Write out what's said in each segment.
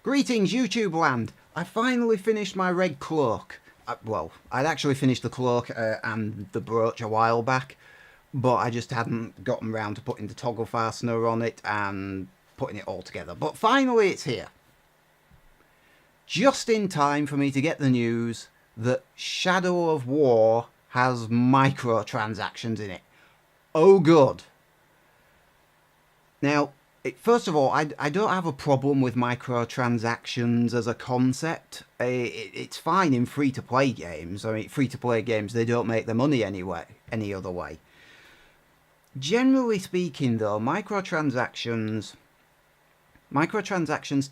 Greetings YouTube land! I finally finished my red cloak. Well, I'd actually finished the cloak and the brooch a while back, but I just hadn't gotten round to putting the toggle fastener on it and putting it all together. But finally it's here. Just in time for me to get the news that Shadow of War has microtransactions in it. Oh good. Now, first of all, I don't have a problem with microtransactions as a concept. It's fine in free-to-play games. I mean, free-to-play games, they don't make their money anyway, any other way. Generally speaking, though, microtransactions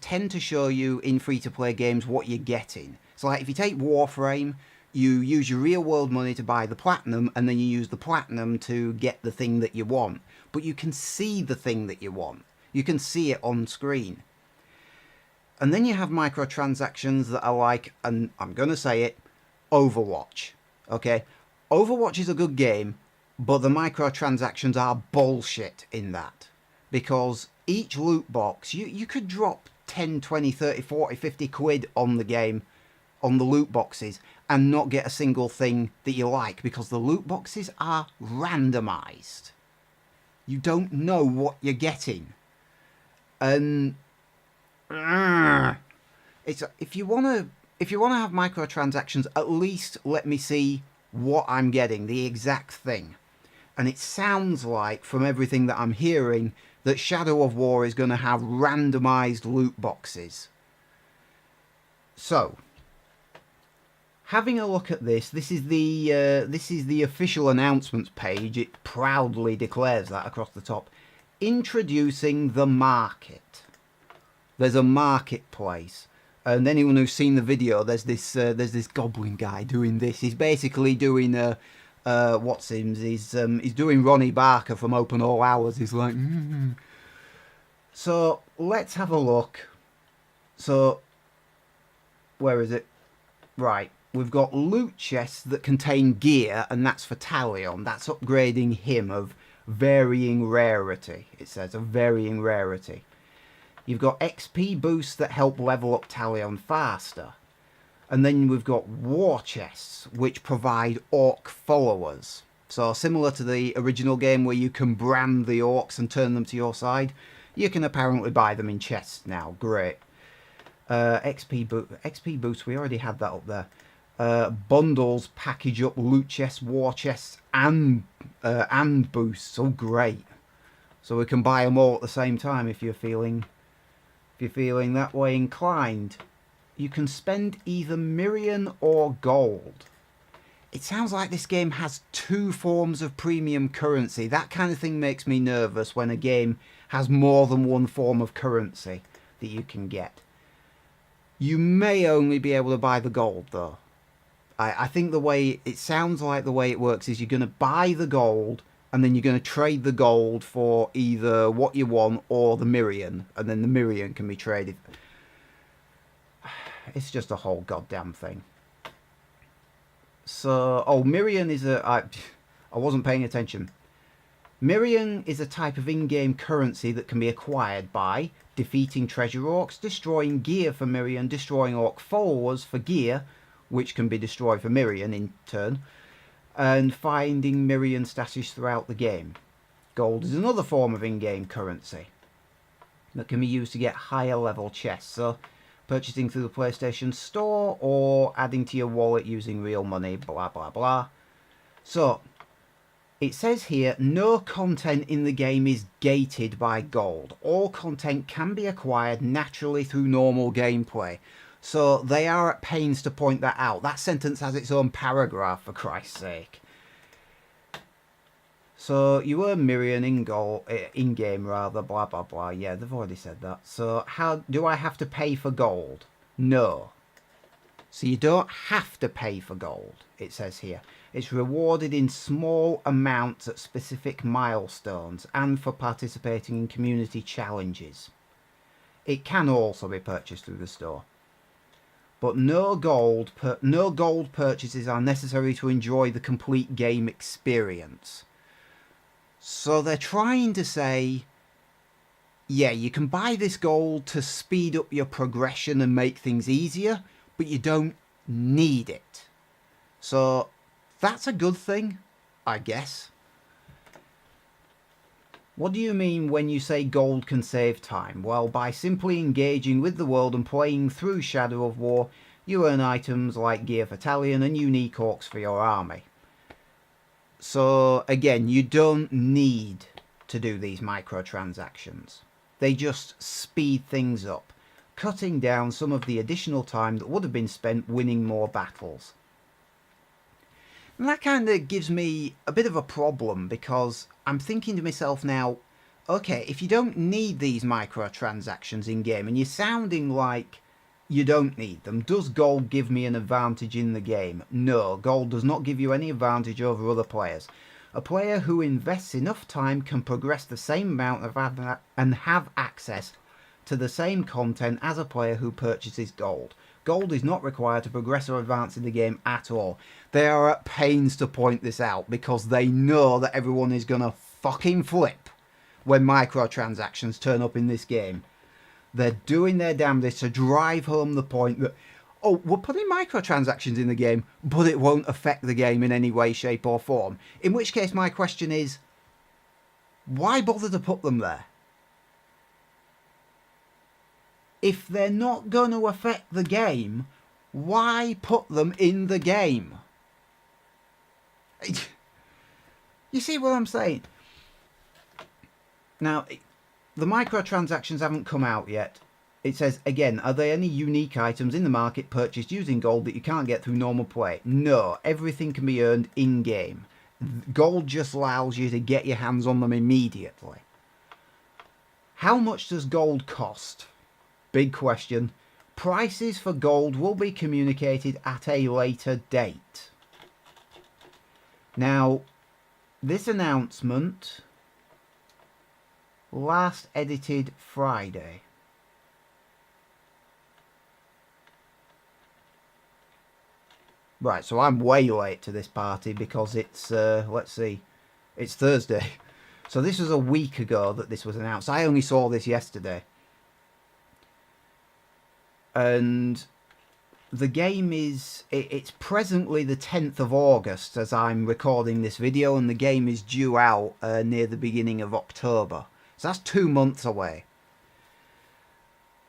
tend to show you in free-to-play games what you're getting. So, like, if you take Warframe, you use your real-world money to buy the platinum, and then you use the platinum to get the thing that you want. But you can see the thing that you want. You can see it on screen. And then you have microtransactions that are like, and I'm going to say it, Overwatch. Okay? Overwatch is a good game, but the microtransactions are bullshit in that. Because each loot box, you could drop 10, 20, 30, 40, 50 quid on the game, on the loot boxes, and not get a single thing that you like, because the loot boxes are randomized. You don't know what you're getting. And it's if you wanna have microtransactions, at least let me see what I'm getting, the exact thing. And it sounds like, from everything that I'm hearing, that Shadow of War is going to have randomized loot boxes. So, having a look at this is the official announcements page. It proudly declares that across the top. Introducing the market. There's a marketplace, and anyone who's seen the video, there's this goblin guy doing this. He's basically doing he's doing Ronnie Barker from Open All Hours. He's like, So let's have a look. So where is it? Right, we've got loot chests that contain gear, and that's for Talion. That's upgrading him of varying rarity. It says of varying rarity. You've got XP boosts that help level up Talion faster. And then we've got war chests, which provide orc followers. So similar to the original game where you can brand the orcs and turn them to your side, you can apparently buy them in chests now. Great. XP boosts, we already had that up there. Bundles package up loot chests, war chests, and boosts. Oh, great! So we can buy them all at the same time if you're feeling that way inclined. You can spend either Mirian or gold. It sounds like this game has two forms of premium currency. That kind of thing makes me nervous when a game has more than one form of currency that you can get. You may only be able to buy the gold though. I think the way it sounds like the way it works is you're going to buy the gold, and then you're going to trade the gold for either what you want or the Mirian, and then the Mirian can be traded. It's just a whole goddamn thing. So, Mirian is I wasn't paying attention. Mirian is a type of in-game currency that can be acquired by defeating treasure orcs, destroying gear for Mirian, destroying orc followers for gear, which can be destroyed for Mirian in turn, and finding Mirian stashes throughout the game. Gold is another form of in-game currency that can be used to get higher level chests, so purchasing through the PlayStation Store or adding to your wallet using real money, blah blah blah. So, it says here, no content in the game is gated by gold. All content can be acquired naturally through normal gameplay. So they are at pains to point that out. That sentence has its own paragraph, for Christ's sake. So you earn Mirian in-game rather, blah blah blah. Yeah, they've already said that. So how do I have to pay for gold? No. So you don't have to pay for gold, it says here. It's rewarded in small amounts at specific milestones and for participating in community challenges. It can also be purchased through the store. But no gold purchases are necessary to enjoy the complete game experience. So they're trying to say yeah, you can buy this gold to speed up your progression and make things easier, but you don't need it. So that's a good thing, I guess. What do you mean when you say gold can save time? Well, by simply engaging with the world and playing through Shadow of War, you earn items like gear for Talion and unique orcs for your army. So again, you don't need to do these microtransactions. They just speed things up, cutting down some of the additional time that would have been spent winning more battles. And that kind of gives me a bit of a problem, because I'm thinking to myself now, okay, if you don't need these microtransactions in game, and you're sounding like you don't need them, does gold give me an advantage in the game? No, gold does not give you any advantage over other players. A player who invests enough time can progress the same amount of and have access to the same content as a player who purchases gold. Gold is not required to progress or advance in the game at all. They are at pains to point this out, because they know that everyone is going to fucking flip when microtransactions turn up in this game. They're doing their damnedest to drive home the point that, oh, we're putting microtransactions in the game, but it won't affect the game in any way, shape or form. In which case my question is, why bother to put them there? If they're not going to affect the game, why put them in the game? You see what I'm saying? Now, the microtransactions haven't come out yet. It says, again, are there any unique items in the market purchased using gold that you can't get through normal play? No, everything can be earned in-game. Gold just allows you to get your hands on them immediately. How much does gold cost? Big question. Prices for gold will be communicated at a later date. Now, this announcement last edited Friday. Right, so I'm way late to this party because it's, let's see, it's Thursday. So this was a week ago that this was announced. I only saw this yesterday. And the game is, it's presently the 10th of August as I'm recording this video, and the game is due out near the beginning of October. So that's 2 months away.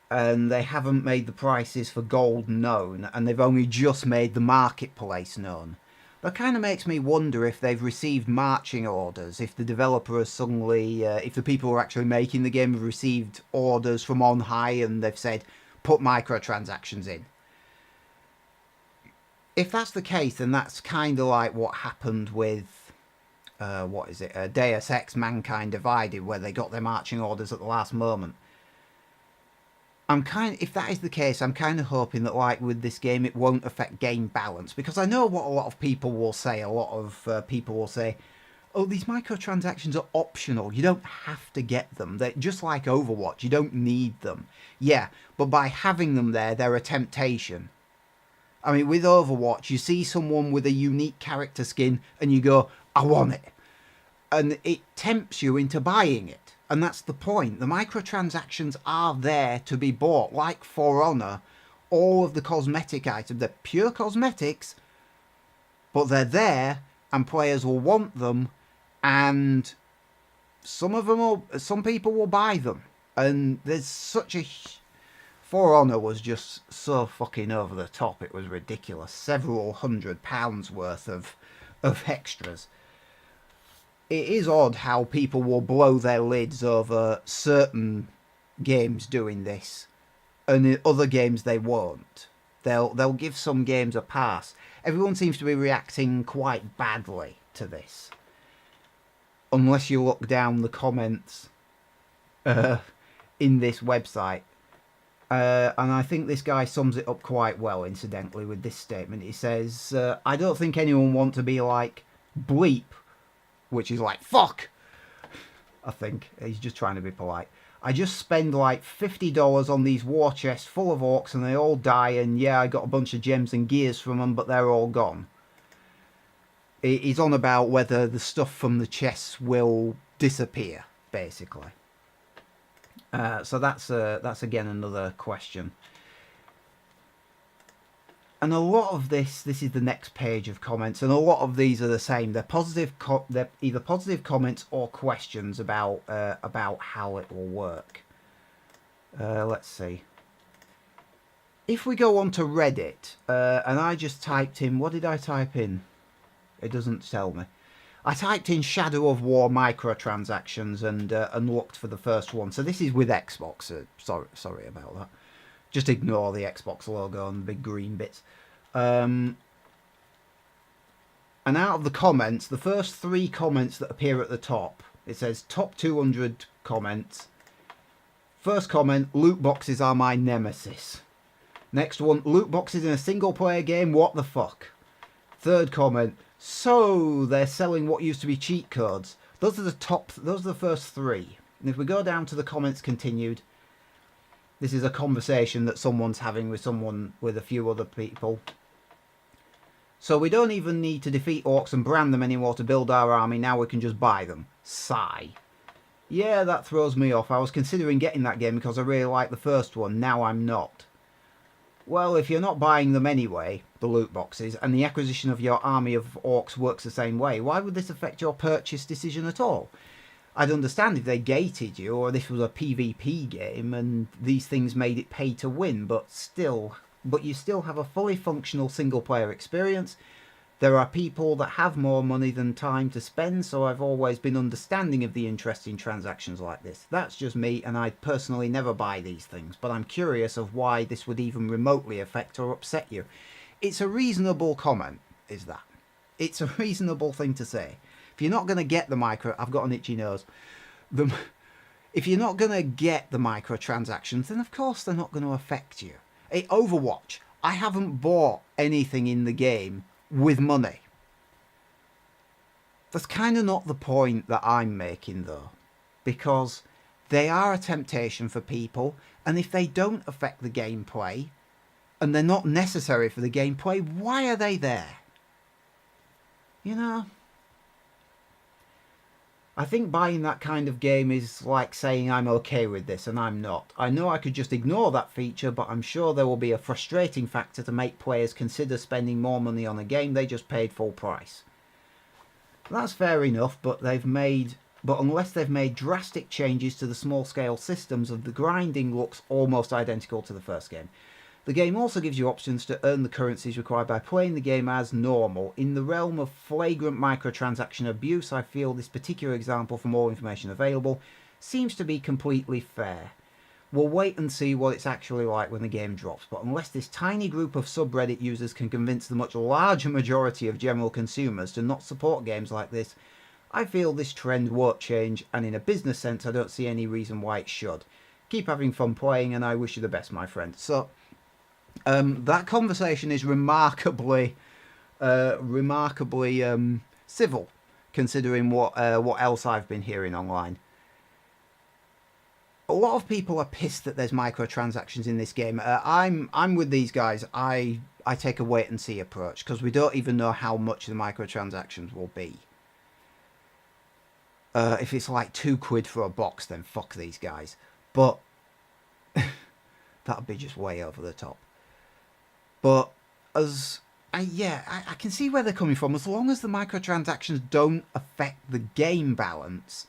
And they haven't made the prices for gold known, and they've only just made the marketplace known. That kind of makes me wonder if they've received marching orders, if the developer has suddenly, if the people who are actually making the game have received orders from on high and they've said, put microtransactions in. If that's the case, then that's kind of like what happened with, what is it, Deus Ex Mankind Divided, where they got their marching orders at the last moment. If that is the case, I'm kind of hoping that, like with this game, it won't affect game balance, because I know what a lot of people will say. A lot of people will say, oh, these microtransactions are optional. You don't have to get them. They're just like Overwatch. You don't need them. Yeah, but by having them there, they're a temptation. I mean, with Overwatch, you see someone with a unique character skin and you go, I want it. And it tempts you into buying it. And that's the point. The microtransactions are there to be bought. Like For Honor, all of the cosmetic items, they're pure cosmetics, but they're there and players will want them, and some people will buy them. And there's such a... For Honor was just so fucking over the top, it was ridiculous. Several £100 worth of extras. It is odd how people will blow their lids over certain games doing this, and in other games they won't. They'll give some games a pass. Everyone seems to be reacting quite badly to this, unless you look down the comments in this website. And I think this guy sums it up quite well, incidentally, with this statement. He says, I don't think anyone want to be like bleep, which is like fuck. I think he's just trying to be polite. I just spend like $50 on these war chests full of orcs and they all die, and yeah, I got a bunch of gems and gears from them, but they're all gone. He's on about whether the stuff from the chests will disappear, basically. So that's again another question. And a lot of this is the next page of comments, and a lot of these are the same. They're positive. They're either positive comments or questions about how it will work. Let's see. If we go on to Reddit, and I just typed in, what did I type in? It doesn't tell me. I typed in Shadow of War microtransactions and looked for the first one. So this is with Xbox. Sorry about that. Just ignore the Xbox logo and the big green bits. And out of the comments, the first 3 comments that appear at the top, it says top 200 comments. First comment, loot boxes are my nemesis. Next one, loot boxes in a single player game, what the fuck? Third comment, so they're selling what used to be cheat codes. Those are the first 3. And if we go down to the comments continued, this is a conversation that someone's having with a few other people. So we don't even need to defeat orcs and brand them anymore to build our army. Now we can just buy them. Sigh. Yeah, that throws me off. I was considering getting that game because I really liked the first one. Now I'm not. Well, if you're not buying them anyway, the loot boxes, and the acquisition of your army of orcs works the same way, why would this affect your purchase decision at all? I'd understand if they gated you, or this was a PvP game and these things made it pay to win, but you still have a fully functional single player experience. There are people that have more money than time to spend, so I've always been understanding of the interest in transactions like this. That's just me, and I personally never buy these things, but I'm curious of why this would even remotely affect or upset you. It's a reasonable comment, is that? It's a reasonable thing to say. If you're not going to get the I've got an itchy nose. If you're not going to get the microtransactions, then of course they're not going to affect you. Hey, Overwatch, I haven't bought anything in the game with money. That's kind of not the point that I'm making, though, because they are a temptation for people, and if they don't affect the gameplay, and they're not necessary for the gameplay, why are they there? You know? I think buying that kind of game is like saying I'm okay with this, and I'm not. I know I could just ignore that feature, but I'm sure there will be a frustrating factor to make players consider spending more money on a game they just paid full price. That's fair enough, but unless they've made drastic changes to the small-scale systems of the grinding looks almost identical to the first game. The game also gives you options to earn the currencies required by playing the game as normal. In the realm of flagrant microtransaction abuse, I feel this particular example, from all information available, seems to be completely fair. We'll wait and see what it's actually like when the game drops, but unless this tiny group of subreddit users can convince the much larger majority of general consumers to not support games like this, I feel this trend won't change, and in a business sense I don't see any reason why it should. Keep having fun playing, and I wish you the best, my friend. So that conversation is remarkably civil, considering what else I've been hearing online. A lot of people are pissed that there's microtransactions in this game. I'm with these guys. I take a wait and see approach, because we don't even know how much the microtransactions will be. If it's like £2 for a box, then fuck these guys. But that'd be just way over the top. But I can see where they're coming from. As long as the microtransactions don't affect the game balance,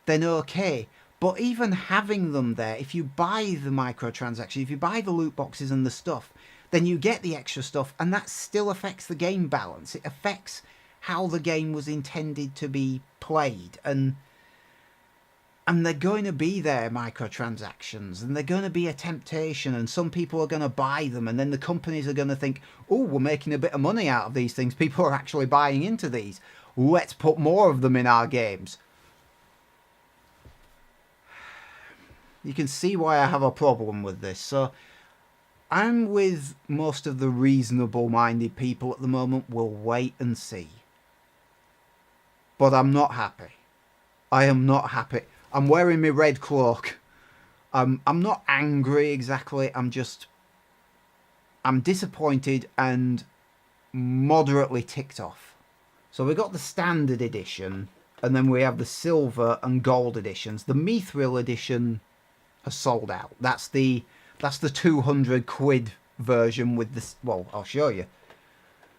then okay. But even having them there, if you buy the microtransactions, if you buy the loot boxes and the stuff, then you get the extra stuff, and that still affects the game balance. It affects how the game was intended to be played, and they're going to be there, microtransactions, and they're going to be a temptation, and some people are going to buy them, and then the companies are going to think, oh, we're making a bit of money out of these things. People are actually buying into these. Let's put more of them in our games. You can see why I have a problem with this. So I'm with most of the reasonable-minded people at the moment. We'll wait and see. But I'm not happy. I am not happy. I'm wearing my red cloak. I'm not angry exactly. I'm disappointed and moderately ticked off. So we got the standard edition, and then we have the silver and gold editions. The Mithril edition has sold out. That's the 200 quid version with this. Well, I'll show you.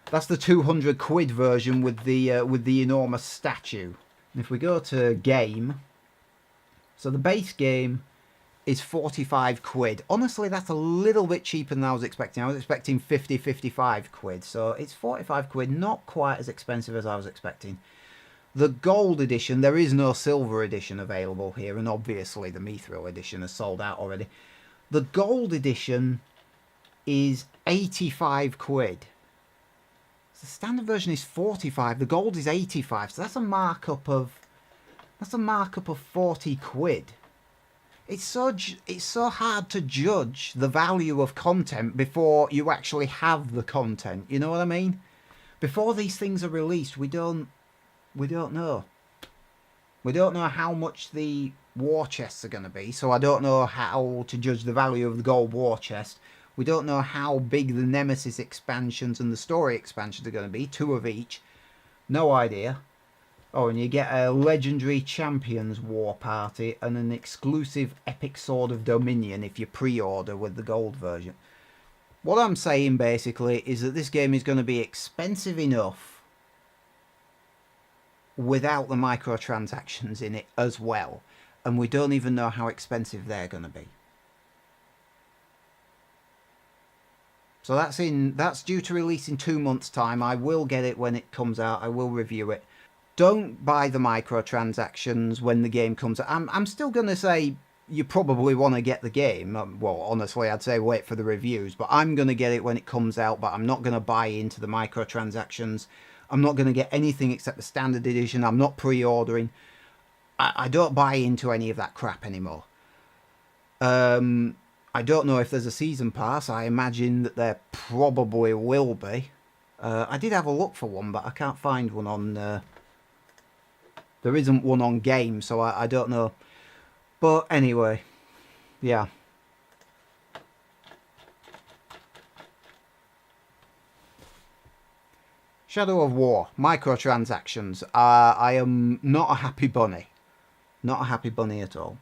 That's the 200 quid version with the enormous statue. And if we go to game, so the base game is 45 quid. Honestly, that's a little bit cheaper than I was expecting. I was expecting 50, 55 quid. So it's 45 quid, not quite as expensive as I was expecting. The gold edition, there is no silver edition available here, and obviously the Mithril edition has sold out already. The gold edition is 85 quid. The standard version is 45, the gold is 85, so that's a markup of 40 quid. It's so hard to judge the value of content before you actually have the content. You know what I mean? Before these things are released, we don't know. We don't know how much the war chests are going to be, so I don't know how to judge the value of the gold war chest. We don't know how big the Nemesis expansions and the story expansions are going to be. 2 of each. No idea. Oh, and you get a legendary champions war party and an exclusive epic sword of dominion if you pre-order with the gold version. What I'm saying basically is that this game is going to be expensive enough without the microtransactions in it as well. And we don't even know how expensive they're going to be. So that's due to release in 2 months' time. I will get it when it comes out. I will review it. Don't buy the microtransactions when the game comes out. I'm still going to say you probably want to get the game. Well, honestly, I'd say wait for the reviews. But I'm going to get it when it comes out. But I'm not going to buy into the microtransactions. I'm not going to get anything except the standard edition. I'm not pre-ordering. I don't buy into any of that crap anymore. I don't know if there's a season pass. I imagine that there probably will be. I did have a look for one, but I can't find one on... there isn't one on game, so I don't know. But anyway, yeah. Shadow of War, microtransactions. I am not a happy bunny. Not a happy bunny at all.